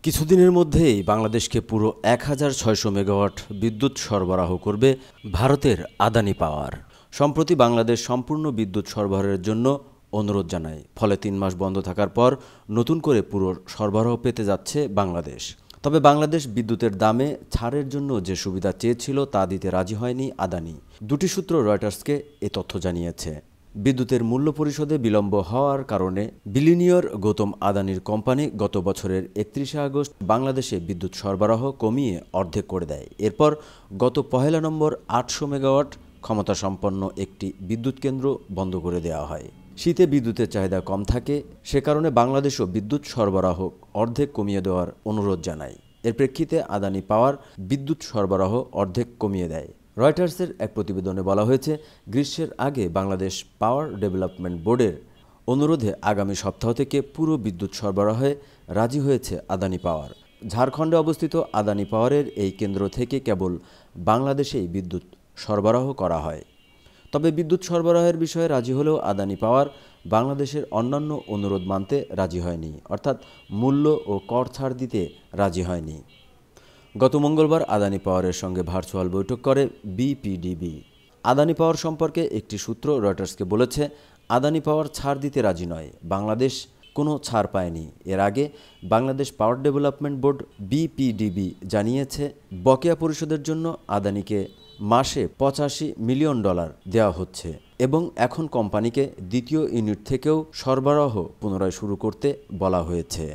কিছুদিনের মধ্যেই বাংলাদেশকে পুরো ১,৬০০ মেগাওয়াট বিদ্যুৎ সরবরাহ করবে ভারতের আদানি পাওয়ার। সম্প্রতি বাংলাদেশ সম্পূর্ণ বিদ্যুৎ সরবরাহের জন্য অনুরোধ জানায়। ফলে ৩ মাস বন্ধ থাকার পর নতুন করে পুরো সরবরাহ পেতে যাচ্ছে বাংলাদেশ। তবে বাংলাদেশ বিদ্যুতের দামে ছাড়ের জন্য যে সুবিধা চেয়েছিল তা দিতে রাজি হয়নি আদানি। দুটি সূত্র রয়টার্সকে এ তথ্য জানিয়েছে। বিদ্যুতের মূল্য পরিশোধে বিলম্ব হওয়ার কারণে বিলিনিয়র গৌতম আদানির কোম্পানি গত বছরের ৩১ আগস্ট বাংলাদেশে বিদ্যুৎ সরবরাহ কমিয়ে অর্ধেক করে দেয়। এরপর গত ১ নভেম্বর ৮০০ মেগাওয়াট ক্ষমতাসম্পন্ন একটি বিদ্যুৎ কেন্দ্র বন্ধ করে দেওয়া হয়। শীতে বিদ্যুতের চাহিদা কম থাকে, সে কারণে বাংলাদেশও বিদ্যুৎ সরবরাহ অর্ধেক কমিয়ে দেওয়ার অনুরোধ জানায়। এর প্রেক্ষিতে আদানি পাওয়ার বিদ্যুৎ সরবরাহ অর্ধেক কমিয়ে দেয়। রয়টার্সের এক প্রতিবেদনে বলা হয়েছে, গ্রীষ্মের আগে বাংলাদেশ পাওয়ার ডেভেলপমেন্ট বোর্ডের অনুরোধে আগামী সপ্তাহ থেকে পুরো বিদ্যুৎ সরবরাহে রাজি হয়েছে আদানি পাওয়ার। ঝাড়খণ্ডে অবস্থিত আদানি পাওয়ারের এই কেন্দ্র থেকে কেবল বাংলাদেশেই বিদ্যুৎ সরবরাহ করা হয়। তবে বিদ্যুৎ সরবরাহের বিষয়ে রাজি হলেও আদানি পাওয়ার বাংলাদেশের অন্যান্য অনুরোধ মানতে রাজি হয়নি, অর্থাৎ মূল্য ও কর ছাড় দিতে রাজি হয়নি। গত মঙ্গলবার আদানি পাওয়ারের সঙ্গে ভার্চুয়াল বৈঠক করে বিপিডিবি। আদানি পাওয়ার সম্পর্কে একটি সূত্র রয়টার্সকে বলেছে, আদানি পাওয়ার ছাড় দিতে রাজি নয়, বাংলাদেশ কোনো ছাড় পায়নি। এর আগে Bangladesh power development board BPDB জানিয়েছে, বকেয়া পরিশোধের জন্য আদানিকে মাসে $85 মিলিয়ন দেওয়া হচ্ছে এবং এখন কোম্পানিকে দ্বিতীয় ইউনিট থেকেও সরবরাহ পুনরায় শুরু করতে বলা হয়েছে।